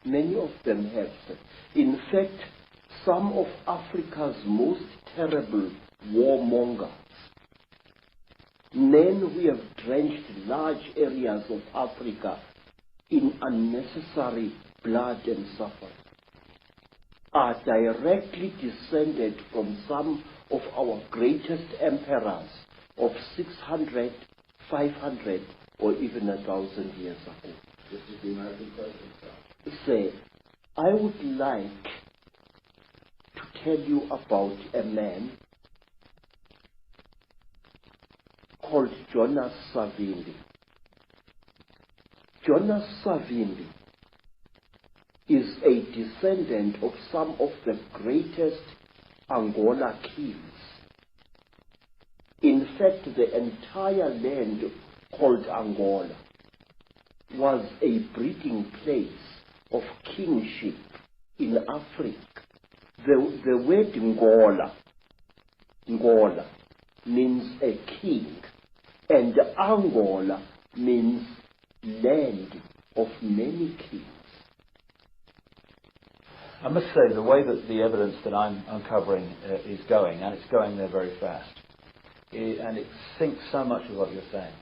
Many of them have. In fact, some of Africa's most terrible warmongers, men who have drenched large areas of Africa in unnecessary blood and suffering, are directly descended from some of our greatest emperors of 600, 500, or even 1,000 years ago. This is the American president. Say, I would like to tell you about a man called Jonas Savimbi. Jonas Savimbi is a descendant of some of the greatest Angola kings. In fact, the entire land called Angola was a breeding place of kingship in Africa. The word Ngola means a king, and Angola means land of many kings. I must say, the way that the evidence that I'm uncovering is going, and it's going there very fast, and it syncs so much with what you're saying,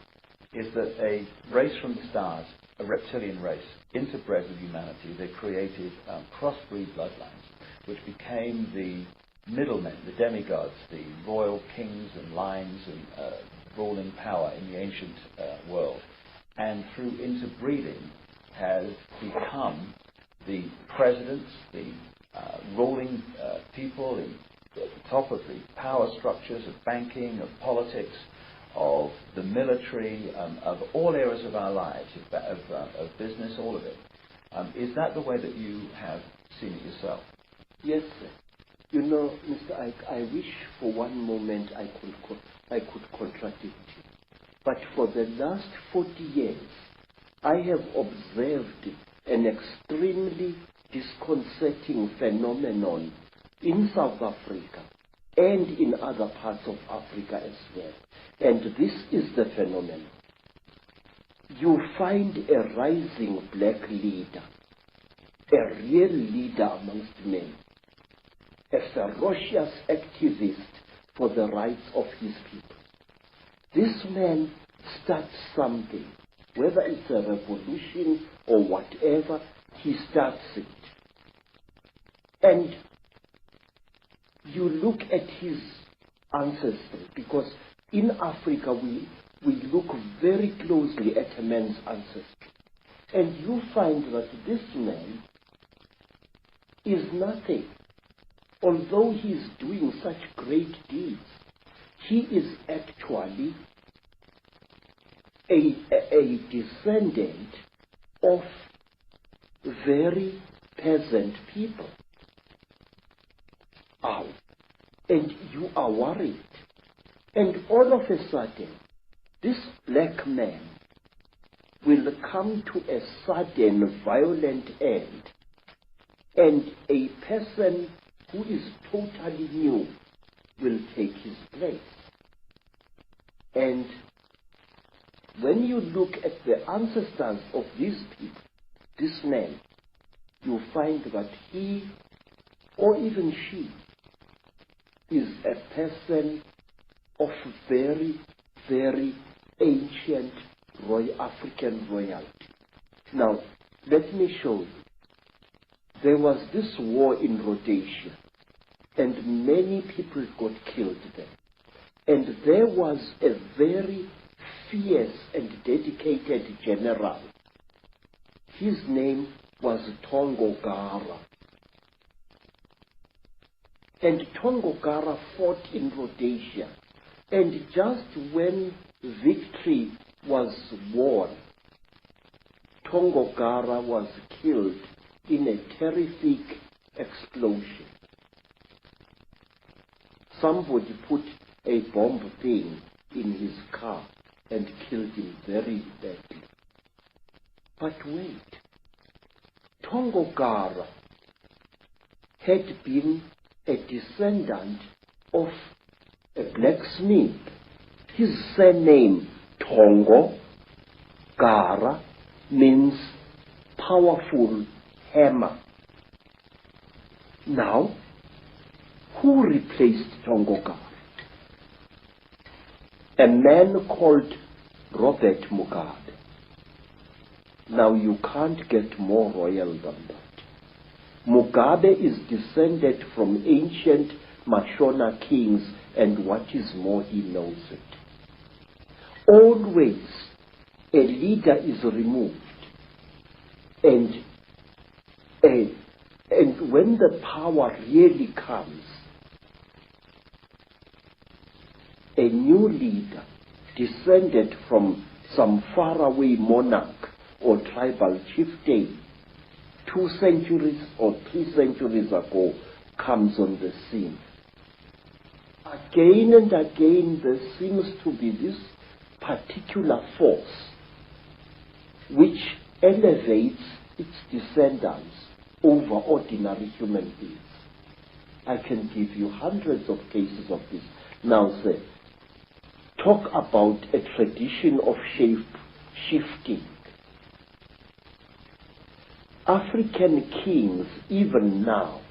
is that a race from the stars, a reptilian race, interbred with humanity, they created crossbreed bloodlines, which became the middlemen, the demigods, the royal kings and lines and ruling power in the ancient world, and through interbreeding has become the presidents, the ruling people at the top of the power structures of banking, of politics, of the military, of all areas of our lives, of business, all of it. Is that the way that you have seen it yourself? Yes, sir. You know, Mr. Icke, I wish for one moment I could contradict you. But for the last 40 years, I have observed an extremely disconcerting phenomenon in South Africa and in other parts of Africa as well. And this is the phenomenon. You find a rising black leader, a real leader amongst men, a ferocious activist for the rights of his people. This man starts something, whether it's a revolution or whatever, he starts it. And you look at his ancestry, because in Africa we look very closely at a man's ancestry. And you find that this man is nothing. Although he is doing such great deeds, he is actually a descendant of very peasant people. And you are worried. And all of a sudden, this black man will come to a sudden violent end, and a person who is totally new will take his place. And when you look at the ancestors of these people, this man, you find that he, or even she, is a person of very, very ancient African royalty. Now, let me show you. There was this war in Rhodesia, and many people got killed there. And there was a very fierce and dedicated general. His name was Tongogara. And Tongogara fought in Rhodesia. And just when victory was won, Tongogara was killed in a terrific explosion. Somebody put a bomb thing in his car and killed him very badly. But wait, Tongogara had been a descendant of a blacksmith. His surname, Tongo Gara, means powerful hammer. Now, who replaced Tongoka? A man called Robert Mugabe. Now you can't get more royal than that. Mugabe is descended from ancient Mashona kings, and what is more, he knows it. Always a leader is removed, and when the power really comes, a new leader descended from some faraway monarch or tribal chieftain 2 centuries or 3 centuries ago comes on the scene. Again and again there seems to be this particular force which elevates its descendants over ordinary human beings. I can give you hundreds of cases of this. Now, sir, talk about a tradition of shape-shifting. African kings, even now,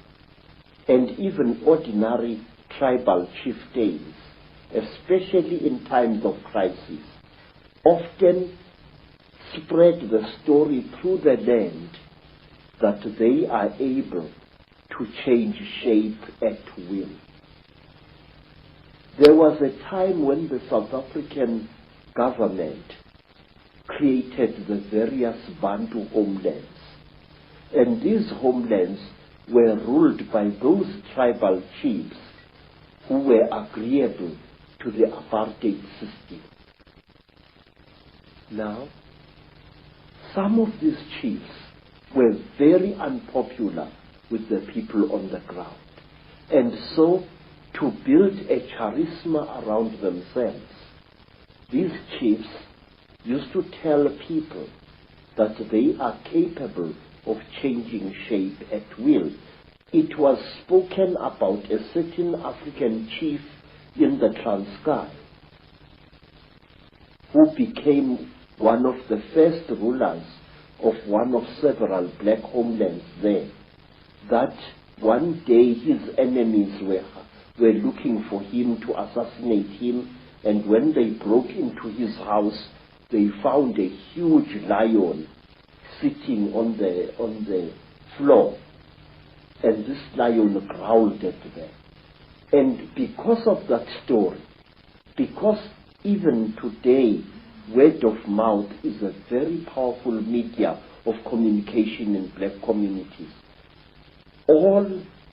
and even ordinary tribal chieftains, especially in times of crisis, often spread the story through the land that they are able to change shape at will. There was a time when the South African government created the various Bantu homelands, and these homelands were ruled by those tribal chiefs who were agreeable to the apartheid system. Now, some of these chiefs were very unpopular with the people on the ground, and so to build a charisma around themselves, these chiefs used to tell people that they are capable of changing shape at will. It was spoken about a certain African chief in the Transkei who became one of the first rulers of one of several black homelands there, that one day his enemies were looking for him to assassinate him, and when they broke into his house, they found a huge lion sitting on the floor, and this lion growled at them. And because of that story, because even today word of mouth is a very powerful media of communication in black communities, all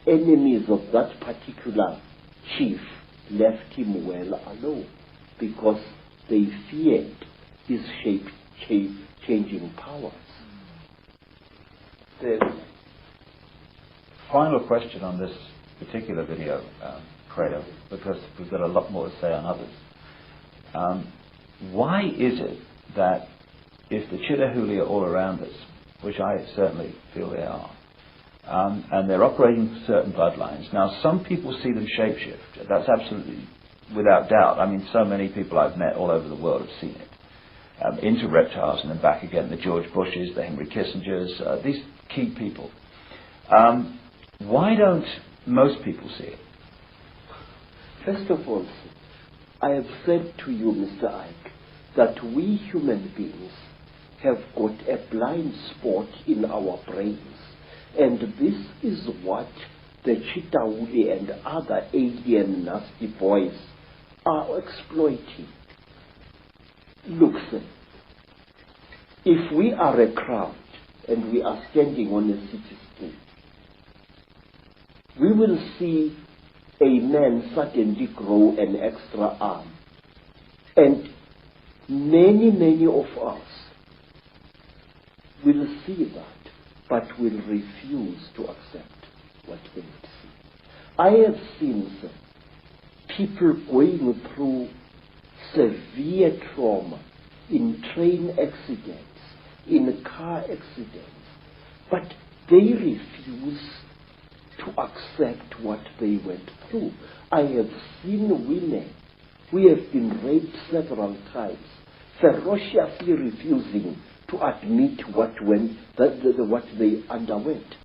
enemies of that particular chief left him well alone because they feared his shape-changing powers. The final question on this particular video, Credo, because we've got a lot more to say on others. Why is it that if the Chitahuli are all around us, which I certainly feel they are, and they're operating certain bloodlines, now some people see them shapeshift. That's absolutely without doubt. I mean, so many people I've met all over the world have seen it. Into reptiles and then back again, the George Bushes, the Henry Kissingers, these key people. Why don't most people see it? First of all, I have said to you, Mr. Icke, that we human beings have got a blind spot in our brains, and this is what the Chitahuli and other alien nasty boys are exploiting. Look, sir, if we are a crowd and we are standing on a city street, we will see a man suddenly grow an extra arm, and many of us will see that, but will refuse to accept what they see. I have seen, sir, people going through severe trauma in train accidents, in car accidents, but they refuse to accept what they went through. I have seen women who have been raped several times, ferociously refusing to admit what they underwent.